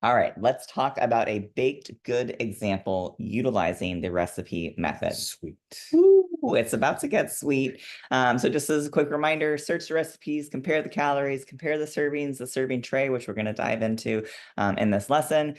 All right, let's talk about a baked good example utilizing the recipe method. Sweet. Ooh, it's about to get sweet. So just as a quick reminder, search the recipes, compare the calories, compare the servings, the serving tray, which we're going to dive into in this lesson.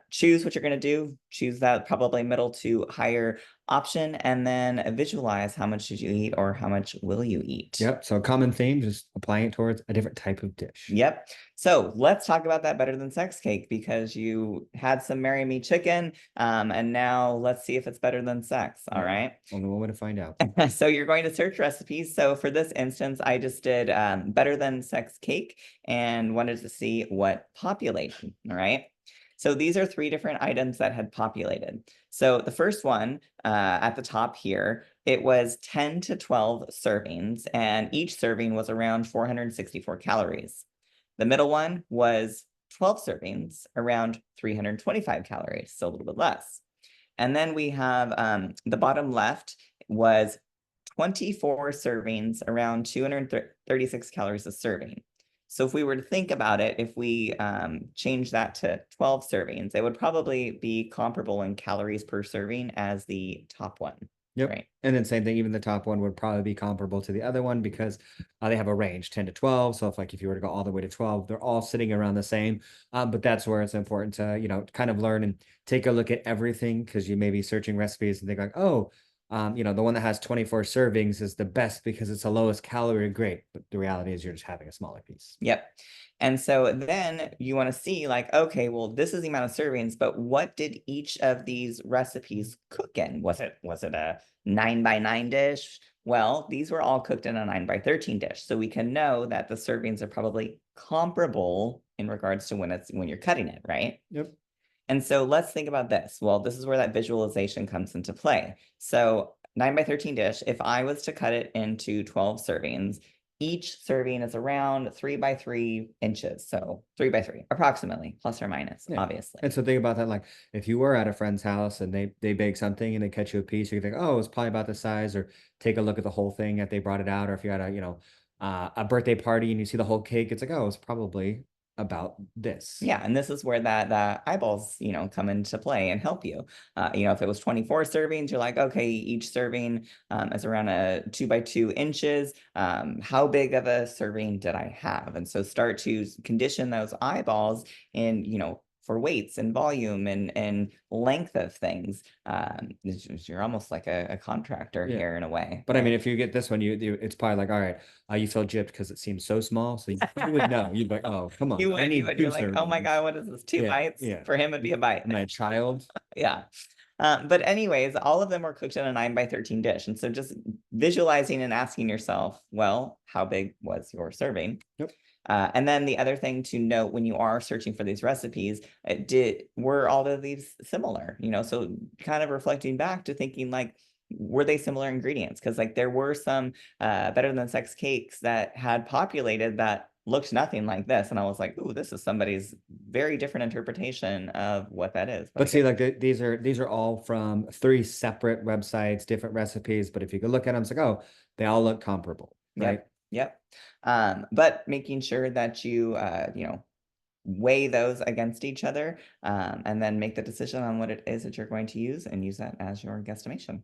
Choose what you're going to do. Choose that probably middle to higher option, and then visualize how much did you eat or how much will you eat. Yep. So a common theme, just applying it towards a different type of dish. Yep. So let's talk about that better than sex cake because you had some marry me chicken, and now let's see if it's better than sex. All right. Only one way to find out. So you're going to search recipes. So for this instance, I just did better than sex cake and wanted to see what population. All right. So these are three different items that had populated. So the first one at the top here, it was 10 to 12 servings, and each serving was around 464 calories. The middle one was 12 servings, around 325 calories, so a little bit less. And then we have the bottom left was 24 servings, around 236 calories a serving. So if we were to think about it, if we change that to 12 servings, it would probably be comparable in calories per serving as the top one. Yep. Right. And then same thing, even the top one would probably be comparable to the other one because they have a range 10 to 12. So if you were to go all the way to 12, they're all sitting around the same. But that's where it's important to, kind of learn and take a look at everything because you may be searching recipes and think like, oh, the one that has 24 servings is the best because it's the lowest calorie. Great. But the reality is you're just having a smaller piece. Yep. And so then you want to see like, okay, well, this is the amount of servings, but what did each of these recipes cook in? Was it a 9 by 9 dish? Well, these were all cooked in a 9 by 13 dish. So we can know that the servings are probably comparable in regards to when you're cutting it, right? Yep. And so let's think about this. Well, this is where that visualization comes into play. So 9 by 13 dish, if I was to cut it into 12 servings, each serving is around 3 by 3 inches. So 3 by 3, approximately, plus or minus, Yeah. obviously. And so think about that, like if you were at a friend's house and they bake something and they cut you a piece, you think, oh, it's probably about the size, or take a look at the whole thing that they brought it out, or if you're at a birthday party and you see the whole cake, it's like, oh, it's probably about this. Yeah, and this is where that eyeballs, come into play and help you. If it was 24 servings, you're like, okay, each serving is around 2 by 2 inches. How big of a serving did I have? And so start to condition those eyeballs in, for weights and volume and length of things. You're almost like a contractor Yeah. here in a way. But I mean, if you get this one, it's probably like, all right, you feel gypped because it seems so small. So you would know. You'd be like, oh, come on. You I would, need you're two like, oh my servings. God, what is this? Two Yeah. bites? Yeah. For him, it'd be a bite. My child. Yeah. But anyways, all of them were cooked in a 9 by 13 dish. And so just visualizing and asking yourself, well, how big was your serving? Yep. And then the other thing to note when you are searching for these recipes, were all of these similar? So kind of reflecting back to thinking like, were they similar ingredients? Because like there were some better than sex cakes that had populated that looked nothing like this, and I was like, "Ooh, this is somebody's very different interpretation of what that is." But see, like these are all from three separate websites, different recipes. But if you could look at them, it's like, oh, they all look comparable, right? Yep. But making sure that you weigh those against each other, and then make the decision on what it is that you're going to use and use that as your guesstimation.